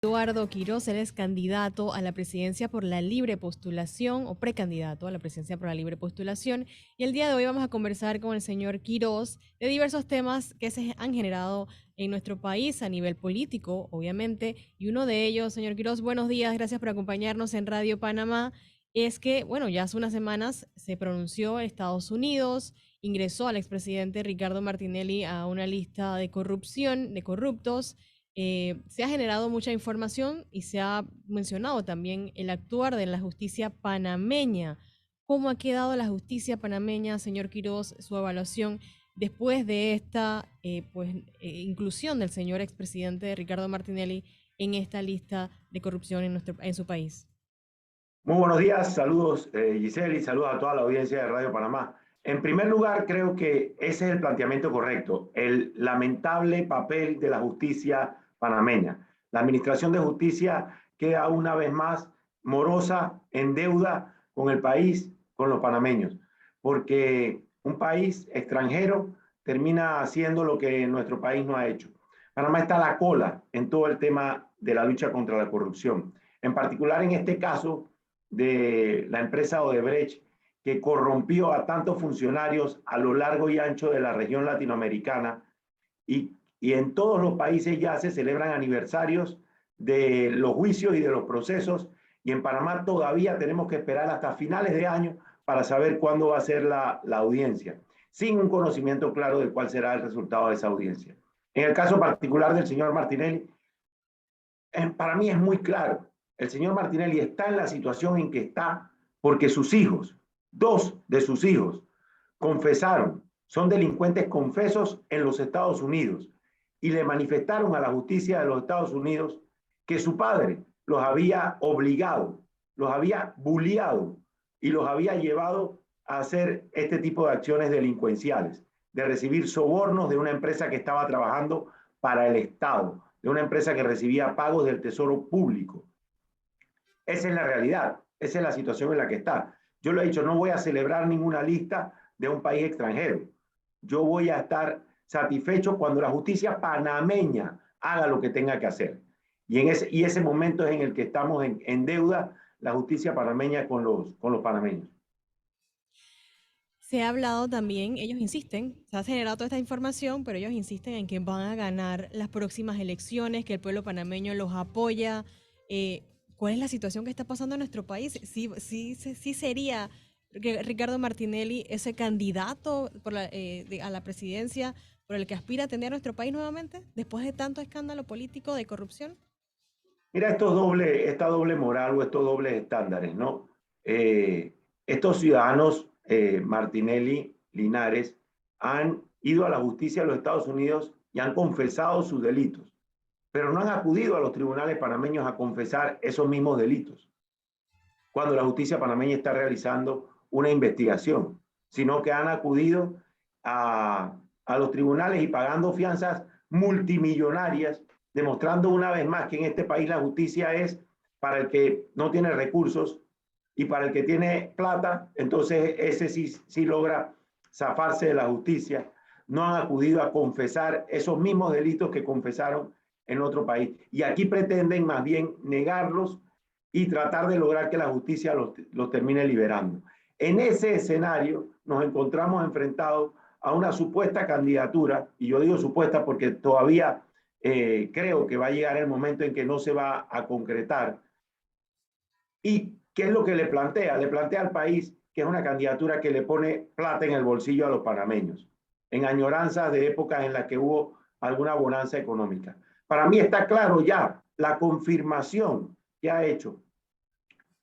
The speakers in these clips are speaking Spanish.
Eduardo Quiroz, él es candidato a la presidencia por la libre postulación o precandidato a la presidencia por la libre postulación. Y el día de hoy vamos a conversar con el señor Quiroz de diversos temas que se han generado en nuestro país a nivel político, obviamente. Y uno de ellos, señor Quiroz, buenos días, gracias por acompañarnos en Radio Panamá. Es que, bueno, ya hace unas semanas se pronunció en Estados Unidos, ingresó al expresidente Ricardo Martinelli a una lista de corrupción, de corruptos. Se ha generado mucha información y se ha mencionado también el actuar de la justicia panameña. ¿Cómo ha quedado la justicia panameña, señor Quiroz, su evaluación después de esta inclusión del señor expresidente Ricardo Martinelli en esta lista de corrupción en su país? Muy buenos días, saludos Giselle y saludos a toda la audiencia de Radio Panamá. En primer lugar, creo que ese es el planteamiento correcto, el lamentable papel de la justicia panameña. La Administración de Justicia queda una vez más morosa, en deuda con el país, con los panameños, porque un país extranjero termina haciendo lo que nuestro país no ha hecho. Panamá está a la cola en todo el tema de la lucha contra la corrupción. En particular, en este caso, de la empresa Odebrecht, que corrompió a tantos funcionarios a lo largo y ancho de la región latinoamericana y en todos los países ya se celebran aniversarios de los juicios y de los procesos y en Panamá todavía tenemos que esperar hasta finales de año para saber cuándo va a ser la audiencia, sin un conocimiento claro de cuál será el resultado de esa audiencia. En el caso particular del señor Martinelli, para mí es muy claro. El señor Martinelli está en la situación en que está porque sus hijos, dos de sus hijos, confesaron, son delincuentes confesos en los Estados Unidos y le manifestaron a la justicia de los Estados Unidos que su padre los había obligado, los había bulliado y los había llevado a hacer este tipo de acciones delincuenciales, de recibir sobornos de una empresa que estaba trabajando para el Estado, de una empresa que recibía pagos del tesoro público. Esa es la realidad, esa es la situación en la que está. Yo lo he dicho, no voy a celebrar ninguna lista de un país extranjero. Yo voy a estar satisfecho cuando la justicia panameña haga lo que tenga que hacer. Y ese momento es en el que estamos en deuda la justicia panameña con los panameños. Se ha hablado también, ellos insisten, se ha generado toda esta información, pero ellos insisten en que van a ganar las próximas elecciones, que el pueblo panameño los apoya. Eh, ¿Cuál es la situación que está pasando en nuestro país? Sí sería que Ricardo Martinelli ese candidato a la presidencia por el que aspira a tener nuestro país nuevamente, después de tanto escándalo político de corrupción. Mira esta doble moral o estos dobles estándares, ¿no? Estos ciudadanos, Martinelli, Linares, han ido a la justicia de los Estados Unidos y han confesado sus delitos, pero no han acudido a los tribunales panameños a confesar esos mismos delitos, cuando la justicia panameña está realizando una investigación, sino que han acudido a los tribunales y pagando fianzas multimillonarias, demostrando una vez más que en este país la justicia es para el que no tiene recursos y para el que tiene plata, entonces ese sí logra zafarse de la justicia. No han acudido a confesar esos mismos delitos que confesaron en otro país. Y aquí pretenden más bien negarlos y tratar de lograr que la justicia los termine liberando. En ese escenario nos encontramos enfrentados a una supuesta candidatura, y yo digo supuesta porque todavía creo que va a llegar el momento en que no se va a concretar. ¿Y qué es lo que le plantea? Le plantea al país que es una candidatura que le pone plata en el bolsillo a los panameños, en añoranza de épocas en las que hubo alguna bonanza económica. Para mí está claro ya la confirmación que ha hecho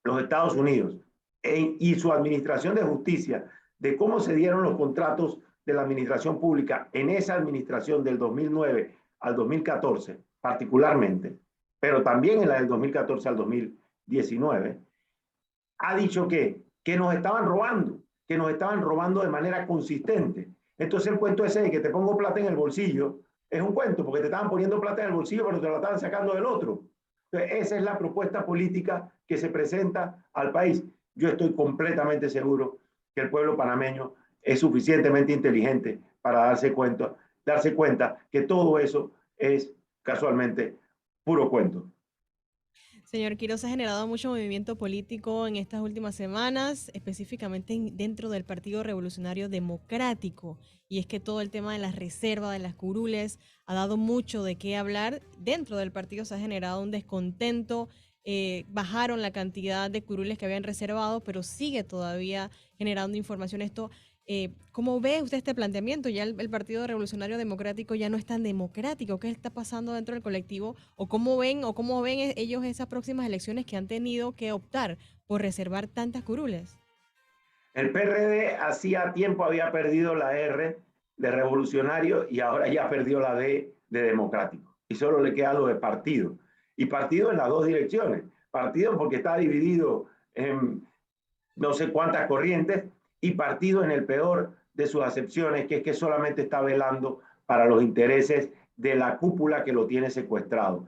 los Estados Unidos y su administración de justicia de cómo se dieron los contratos de la administración pública en esa administración del 2009 al 2014, particularmente, pero también en la del 2014 al 2019, ha dicho que nos estaban robando de manera consistente. Entonces el cuento ese de que te pongo plata en el bolsillo es un cuento, porque te estaban poniendo plata en el bolsillo, pero te la estaban sacando del otro. Entonces, esa es la propuesta política que se presenta al país. Yo estoy completamente seguro que el pueblo panameño es suficientemente inteligente para darse cuenta que todo eso es casualmente puro cuento. Señor Quiroz, ha generado mucho movimiento político en estas últimas semanas, específicamente dentro del Partido Revolucionario Democrático. Y es que todo el tema de las reservas, de las curules, ha dado mucho de qué hablar. Dentro del partido se ha generado un descontento. Bajaron la cantidad de curules que habían reservado, pero sigue todavía generando información esto. ¿Cómo ve usted este planteamiento? Ya el Partido Revolucionario Democrático ya no es tan democrático. ¿Qué está pasando dentro del colectivo? ¿O cómo ven ellos esas próximas elecciones que han tenido que optar por reservar tantas curules? El PRD hacía tiempo había perdido la R de revolucionario y ahora ya perdió la D de democrático. Y solo le queda lo de partido. Y partido en las dos direcciones. Partido porque está dividido en no sé cuántas corrientes y partido en el peor de sus acepciones, que es que solamente está velando para los intereses de la cúpula que lo tiene secuestrado.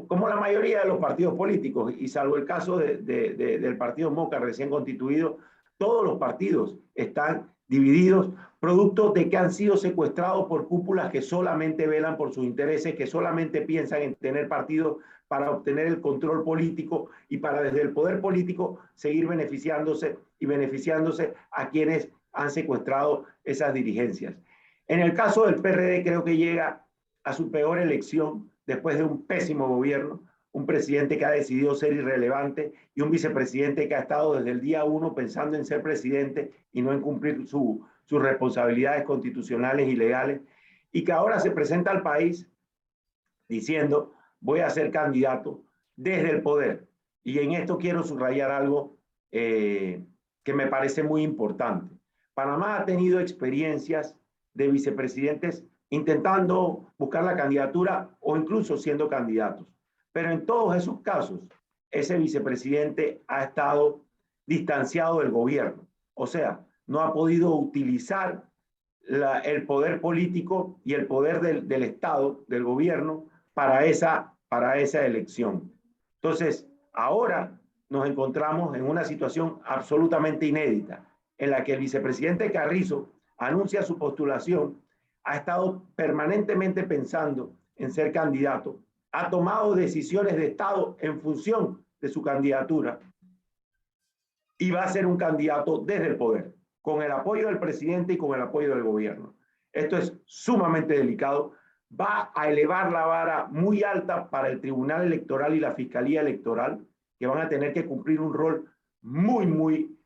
Como la mayoría de los partidos políticos, y salvo el caso del partido Moca recién constituido, todos los partidos están divididos, producto de que han sido secuestrados por cúpulas que solamente velan por sus intereses, que solamente piensan en tener partidos para obtener el control político y para desde el poder político seguir beneficiándose y beneficiándose a quienes han secuestrado esas dirigencias. En el caso del PRD creo que llega a su peor elección después de un pésimo gobierno, un presidente que ha decidido ser irrelevante y un vicepresidente que ha estado desde el día uno pensando en ser presidente y no en cumplir sus responsabilidades constitucionales y legales, y que ahora se presenta al país diciendo voy a ser candidato desde el poder. Y en esto quiero subrayar algo que me parece muy importante. Panamá ha tenido experiencias de vicepresidentes intentando buscar la candidatura o incluso siendo candidatos. Pero en todos esos casos, ese vicepresidente ha estado distanciado del gobierno. O sea, no ha podido utilizar el poder político y el poder del Estado, del gobierno, para esa elección. Entonces, ahora nos encontramos en una situación absolutamente inédita, en la que el vicepresidente Carrizo anuncia su postulación, ha estado permanentemente pensando en ser candidato, ha tomado decisiones de Estado en función de su candidatura y va a ser un candidato desde el poder, con el apoyo del presidente y con el apoyo del gobierno. Esto es sumamente delicado, va a elevar la vara muy alta para el Tribunal Electoral y la Fiscalía Electoral, que van a tener que cumplir un rol muy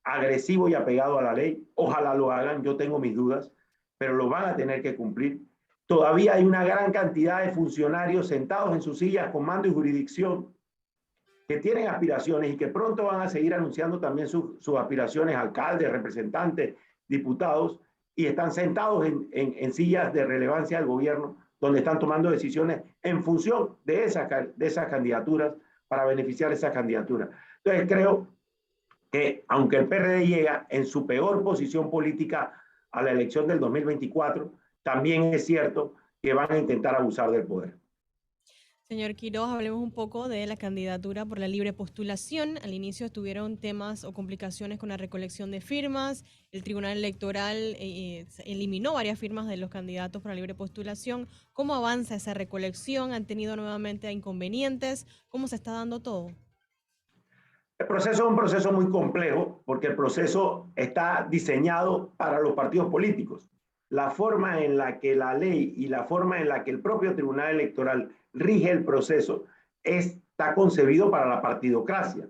agresivo y apegado a la ley. Ojalá lo hagan, yo tengo mis dudas, pero lo van a tener que cumplir. Todavía hay una gran cantidad de funcionarios sentados en sus sillas con mando y jurisdicción que tienen aspiraciones y que pronto van a seguir anunciando también sus aspiraciones, alcaldes, representantes, diputados, y están sentados en sillas de relevancia del gobierno, donde están tomando decisiones en función de esas candidaturas para beneficiar esas candidaturas. Entonces creo que aunque el PRD llega en su peor posición política a la elección del 2024, también es cierto que van a intentar abusar del poder. Señor Quiroz, hablemos un poco de la candidatura por la libre postulación. Al inicio estuvieron temas o complicaciones con la recolección de firmas. El Tribunal Electoral eliminó varias firmas de los candidatos por la libre postulación. ¿Cómo avanza esa recolección? ¿Han tenido nuevamente inconvenientes? ¿Cómo se está dando todo? El proceso es un proceso muy complejo porque el proceso está diseñado para los partidos políticos. La forma en la que la ley y la forma en la que el propio Tribunal Electoral rige el proceso está concebido para la partidocracia.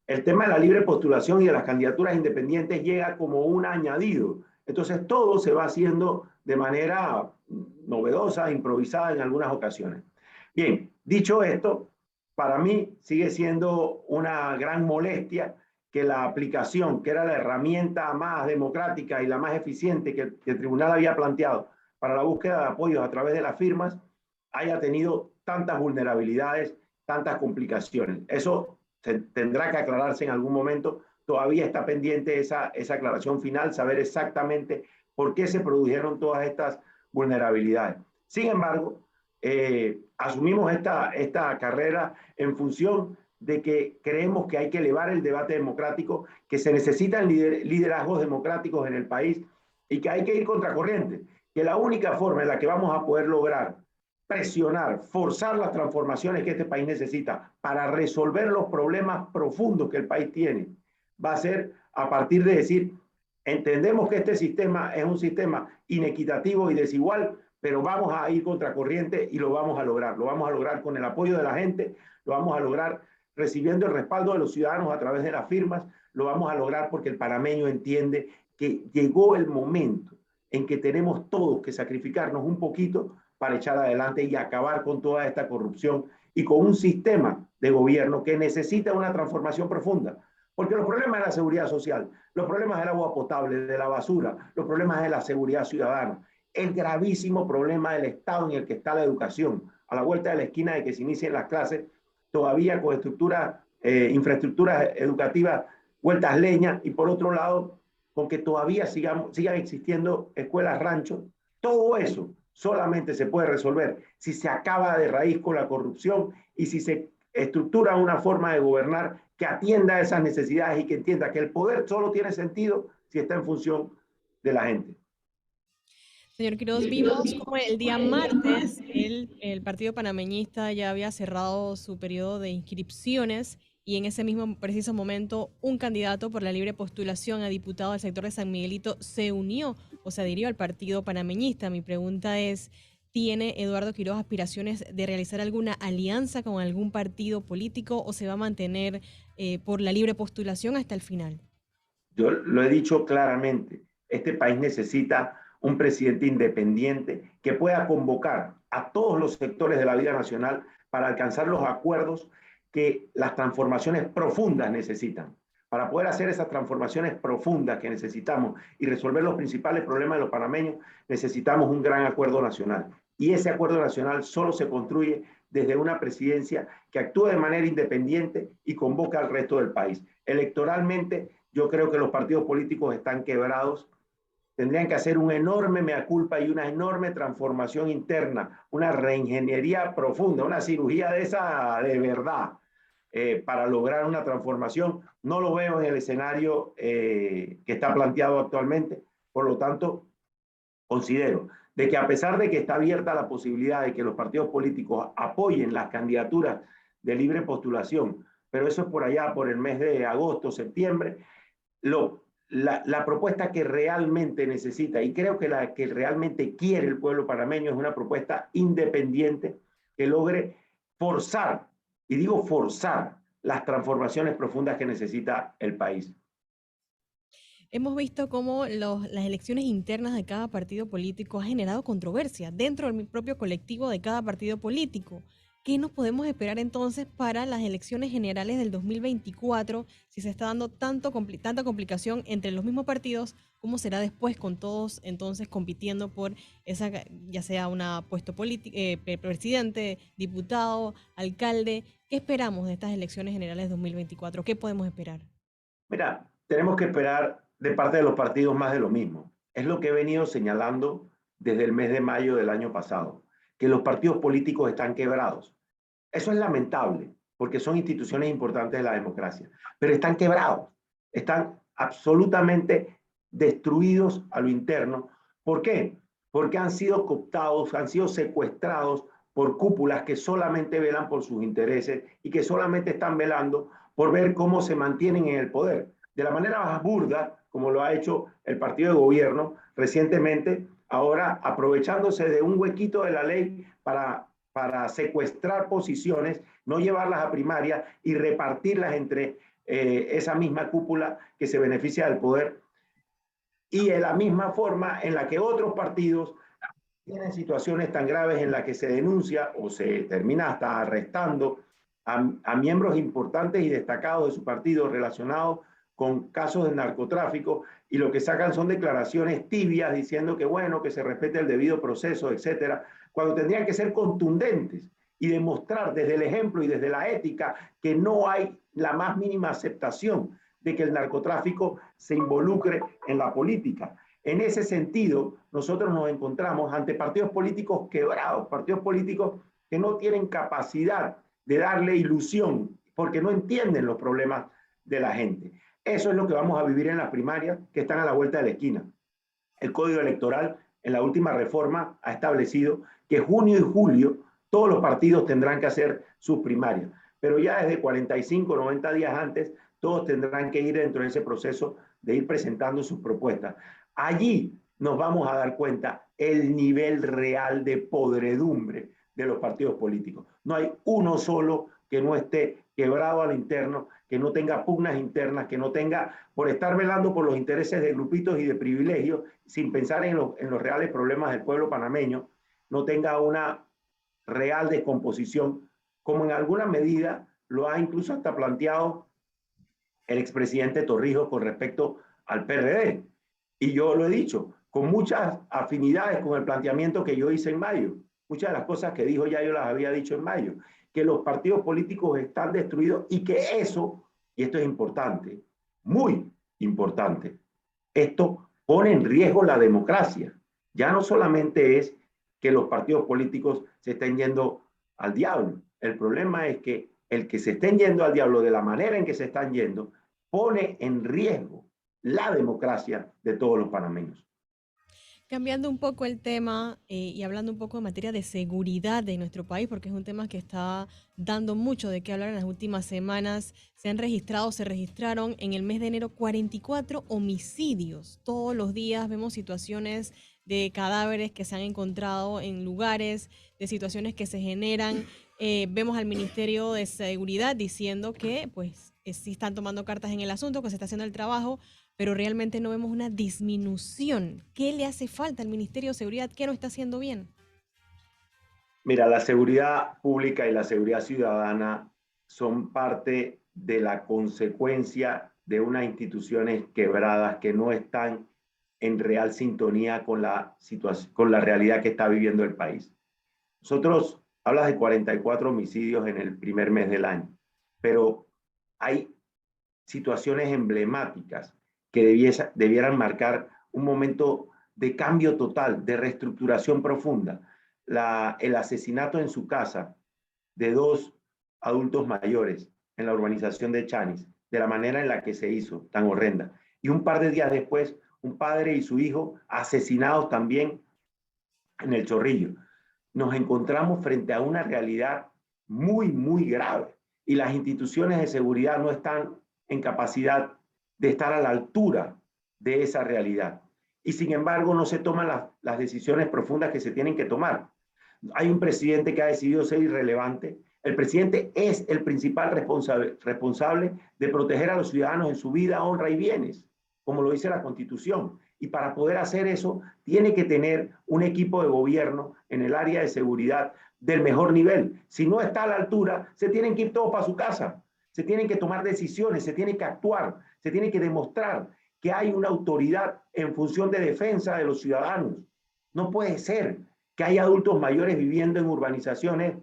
El tema de la libre postulación y de las candidaturas independientes llega como un añadido. Entonces todo se va haciendo de manera novedosa, improvisada en algunas ocasiones. Bien, dicho esto, para mí sigue siendo una gran molestia que la aplicación, que era la herramienta más democrática y la más eficiente que el tribunal había planteado para la búsqueda de apoyos a través de las firmas, haya tenido tantas vulnerabilidades, tantas complicaciones. Eso tendrá que aclararse en algún momento. Todavía está pendiente esa aclaración final, saber exactamente por qué se produjeron todas estas vulnerabilidades. Sin embargo, asumimos esta carrera en función de que creemos que hay que elevar el debate democrático, que se necesitan liderazgos democráticos en el país y que hay que ir contracorriente, que la única forma en la que vamos a poder lograr presionar, forzar las transformaciones que este país necesita para resolver los problemas profundos que el país tiene, va a ser a partir de decir, entendemos que este sistema es un sistema inequitativo y desigual, pero vamos a ir contracorriente y lo vamos a lograr. Lo vamos a lograr con el apoyo de la gente, lo vamos a lograr recibiendo el respaldo de los ciudadanos a través de las firmas, lo vamos a lograr porque el panameño entiende que llegó el momento en que tenemos todos que sacrificarnos un poquito para echar adelante y acabar con toda esta corrupción y con un sistema de gobierno que necesita una transformación profunda. Porque los problemas de la seguridad social, los problemas del agua potable, de la basura, los problemas de la seguridad ciudadana, el gravísimo problema del estado en el que está la educación, a la vuelta de la esquina de que se inicien las clases, todavía con infraestructuras educativas vueltas leña, y por otro lado, con que todavía sigan existiendo escuelas ranchos. Todo eso solamente se puede resolver si se acaba de raíz con la corrupción y si se estructura una forma de gobernar que atienda a esas necesidades y que entienda que el poder solo tiene sentido si está en función de la gente. Señor Quiroz, vimos como el día martes el Partido Panameñista ya había cerrado su periodo de inscripciones y en ese mismo preciso momento un candidato por la libre postulación a diputado del sector de San Miguelito se unió o se adhirió al Partido Panameñista. Mi pregunta es, ¿tiene Eduardo Quiroz aspiraciones de realizar alguna alianza con algún partido político o se va a mantener por la libre postulación hasta el final? Yo lo he dicho claramente, este país necesita un presidente independiente que pueda convocar a todos los sectores de la vida nacional para alcanzar los acuerdos que las transformaciones profundas necesitan. Para poder hacer esas transformaciones profundas que necesitamos y resolver los principales problemas de los panameños, necesitamos un gran acuerdo nacional. Y ese acuerdo nacional solo se construye desde una presidencia que actúe de manera independiente y convoca al resto del país. Electoralmente, yo creo que los partidos políticos están quebrados, tendrían que hacer un enorme mea culpa y una enorme transformación interna, una reingeniería profunda, una cirugía de esa de verdad, para lograr una transformación. No lo veo en el escenario que está planteado actualmente, por lo tanto, considero de que a pesar de que está abierta la posibilidad de que los partidos políticos apoyen las candidaturas de libre postulación, pero eso es por allá, por el mes de agosto, septiembre, la propuesta que realmente necesita, y creo que la que realmente quiere el pueblo panameño, es una propuesta independiente que logre forzar, y digo forzar, las transformaciones profundas que necesita el país. Hemos visto cómo las elecciones internas de cada partido político ha generado controversia dentro del propio colectivo de cada partido político. ¿Qué nos podemos esperar entonces para las elecciones generales del 2024 si se está dando tanta complicación entre los mismos partidos? ¿Cómo será después con todos entonces compitiendo por esa, ya sea un puesto presidente, diputado, alcalde? ¿Qué esperamos de estas elecciones generales 2024? ¿Qué podemos esperar? Mira, tenemos que esperar de parte de los partidos más de lo mismo. Es lo que he venido señalando desde el mes de mayo del año pasado, que los partidos políticos están quebrados. Eso es lamentable, porque son instituciones importantes de la democracia, pero están quebrados, están absolutamente destruidos a lo interno. ¿Por qué? Porque han sido cooptados, han sido secuestrados por cúpulas que solamente velan por sus intereses y que solamente están velando por ver cómo se mantienen en el poder. De la manera más burda, como lo ha hecho el partido de gobierno recientemente, ahora aprovechándose de un huequito de la ley para secuestrar posiciones, no llevarlas a primaria y repartirlas entre esa misma cúpula que se beneficia del poder, y de la misma forma en la que otros partidos tienen situaciones tan graves en las que se denuncia o se termina hasta arrestando a miembros importantes y destacados de su partido relacionados con casos de narcotráfico, y lo que sacan son declaraciones tibias diciendo que bueno, que se respete el debido proceso, etcétera, cuando tendrían que ser contundentes y demostrar desde el ejemplo y desde la ética que no hay la más mínima aceptación de que el narcotráfico se involucre en la política. En ese sentido, nosotros nos encontramos ante partidos políticos quebrados, partidos políticos que no tienen capacidad de darle ilusión porque no entienden los problemas de la gente. Eso es lo que vamos a vivir en las primarias que están a la vuelta de la esquina. El Código Electoral, en la última reforma, ha establecido que junio y julio todos los partidos tendrán que hacer sus primarias, pero ya desde 45, 90 días antes, todos tendrán que ir dentro de ese proceso de ir presentando sus propuestas. Allí nos vamos a dar cuenta el nivel real de podredumbre de los partidos políticos. No hay uno solo que no esté quebrado al interno, que no tenga pugnas internas, que no tenga, por estar velando por los intereses de grupitos y de privilegios, sin pensar en los reales problemas del pueblo panameño, no tenga una real descomposición, como en alguna medida lo ha incluso hasta planteado el expresidente Torrijos con respecto al PRD. Y yo lo he dicho, con muchas afinidades con el planteamiento que yo hice en mayo. Muchas de las cosas que dijo ya yo las había dicho en mayo, que los partidos políticos están destruidos y que eso, y esto es importante, muy importante, esto pone en riesgo la democracia. Ya no solamente es que los partidos políticos se estén yendo al diablo, el problema es que el que se estén yendo al diablo de la manera en que se están yendo pone en riesgo la democracia de todos los panameños. Cambiando un poco el tema y hablando un poco en materia de seguridad de nuestro país, porque es un tema que está dando mucho de qué hablar en las últimas semanas. Se registraron en el mes de enero 44 homicidios. Todos los días vemos situaciones de cadáveres que se han encontrado en lugares, de situaciones que se generan. Vemos al Ministerio de Seguridad diciendo que pues sí están tomando cartas en el asunto, que se está haciendo el trabajo, pero realmente no vemos una disminución. ¿Qué le hace falta al Ministerio de Seguridad? ¿Qué no está haciendo bien? Mira, la seguridad pública y la seguridad ciudadana son parte de la consecuencia de unas instituciones quebradas que no están en real sintonía con la situación, con la realidad que está viviendo el país. Nosotros hablas de 44 homicidios en el primer mes del año, pero hay situaciones emblemáticas que debieran marcar un momento de cambio total, de reestructuración profunda. El asesinato en su casa de dos adultos mayores en la urbanización de Chanis, de la manera en la que se hizo, tan horrenda. Y un par de días después, un padre y su hijo asesinados también en el Chorrillo. Nos encontramos frente a una realidad muy, muy grave y las instituciones de seguridad no están en capacidad de estar a la altura de esa realidad. Y sin embargo no se toman las decisiones profundas que se tienen que tomar. Hay un presidente que ha decidido ser irrelevante. El presidente es el principal responsable de proteger a los ciudadanos en su vida, honra y bienes, como lo dice la Constitución. Y para poder hacer eso, tiene que tener un equipo de gobierno en el área de seguridad del mejor nivel. Si no está a la altura, se tienen que ir todos para su casa. Se tienen que tomar decisiones, se tiene que actuar, se tiene que demostrar que hay una autoridad en función de defensa de los ciudadanos. No puede ser que hay adultos mayores viviendo en urbanizaciones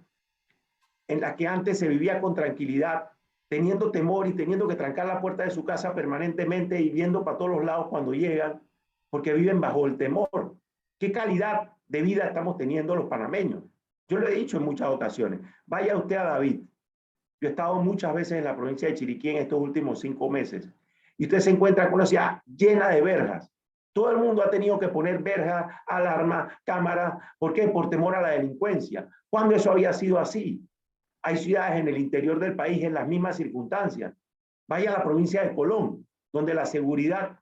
en las que antes se vivía con tranquilidad, teniendo temor y teniendo que trancar la puerta de su casa permanentemente y viendo para todos los lados cuando llegan, porque viven bajo el temor. ¿Qué calidad de vida estamos teniendo los panameños? Yo lo he dicho en muchas ocasiones. Vaya usted a David. Yo he estado muchas veces en la provincia de Chiriquí en estos últimos 5 meses y usted se encuentra con una ciudad llena de verjas. Todo el mundo ha tenido que poner verjas, alarma, cámara. ¿Por qué? Por temor a la delincuencia. ¿Cuándo eso había sido así? Hay ciudades en el interior del país en las mismas circunstancias. Vaya a la provincia de Colón, donde la seguridad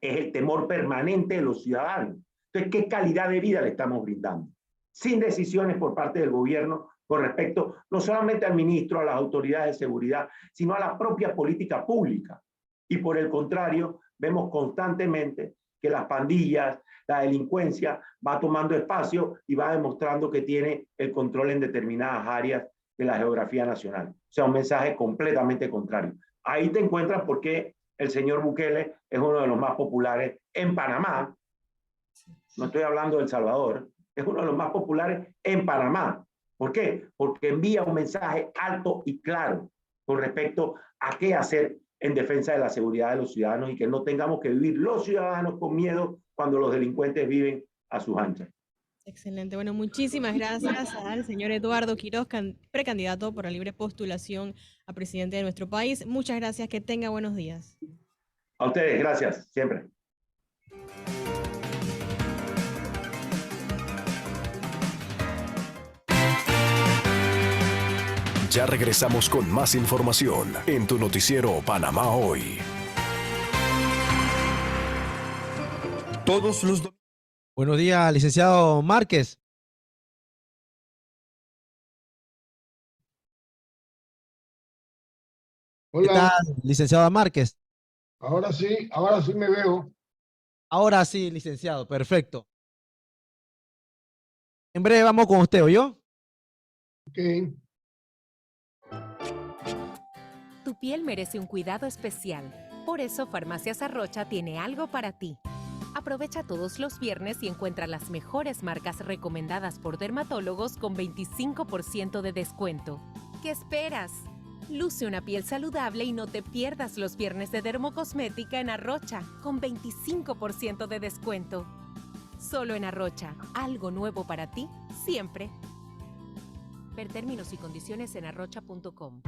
es el temor permanente de los ciudadanos. Entonces, ¿qué calidad de vida le estamos brindando? Sin decisiones por parte del gobierno con respecto no solamente al ministro, a las autoridades de seguridad, sino a la propia política pública. Y por el contrario, vemos constantemente que las pandillas, la delincuencia va tomando espacio y va demostrando que tiene el control en determinadas áreas de la geografía nacional. O sea, un mensaje completamente contrario. Ahí te encuentras por qué el señor Bukele es uno de los más populares en Panamá. No estoy hablando de El Salvador. Es uno de los más populares en Panamá. ¿Por qué? Porque envía un mensaje alto y claro con respecto a qué hacer en defensa de la seguridad de los ciudadanos y que no tengamos que vivir los ciudadanos con miedo cuando los delincuentes viven a sus anchas. Excelente. Bueno, muchísimas gracias al señor Eduardo Quiroz, precandidato por la libre postulación a presidente de nuestro país. Muchas gracias. Que tenga buenos días. A ustedes, gracias, siempre. Ya regresamos con más información en tu noticiero Panamá Hoy. Todos los Buenos días, licenciado Márquez. ¿Qué Hola, tal, licenciado Márquez? ahora sí me veo. Ahora sí, licenciado, perfecto. En breve vamos con usted, ¿oyó? Ok. Tu piel merece un cuidado especial. Por eso Farmacias Arrocha tiene algo para ti. Aprovecha todos los viernes y encuentra las mejores marcas recomendadas por dermatólogos con 25% de descuento. ¿Qué esperas? Luce una piel saludable y no te pierdas los viernes de dermocosmética en Arrocha con 25% de descuento. Solo en Arrocha, algo nuevo para ti, siempre. Ver términos y condiciones en arrocha.com.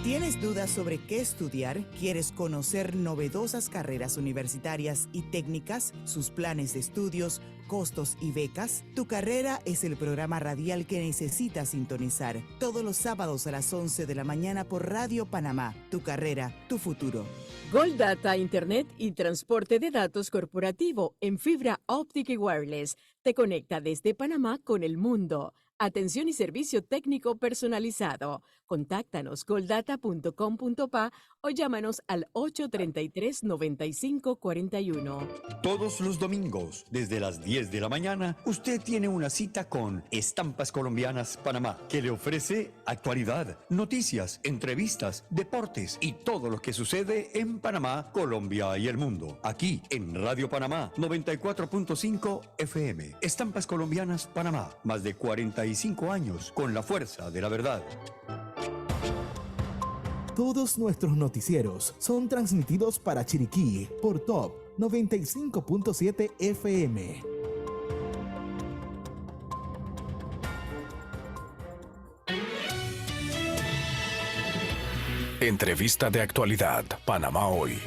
¿Tienes dudas sobre qué estudiar? ¿Quieres conocer novedosas carreras universitarias y técnicas, sus planes de estudios, costos y becas? Tu carrera es el programa radial que necesitas sintonizar todos los sábados a las 11 de la mañana por Radio Panamá. Tu carrera, tu futuro. Gold Data Internet y transporte de datos corporativo en fibra óptica y wireless. Te conecta desde Panamá con el mundo. Atención y servicio técnico personalizado. Contáctanos goldata.com.pa o llámanos al 833-9541. Todos los domingos, desde las 10 de la mañana, usted tiene una cita con Estampas Colombianas Panamá, que le ofrece actualidad, noticias, entrevistas, deportes y todo lo que sucede en Panamá, Colombia y el mundo. Aquí en Radio Panamá 94.5 FM. Estampas Colombianas Panamá, más de 45 años con la fuerza de la verdad. Todos nuestros noticieros son transmitidos para Chiriquí por Top 95.7 FM. Entrevista de actualidad, Panamá Hoy.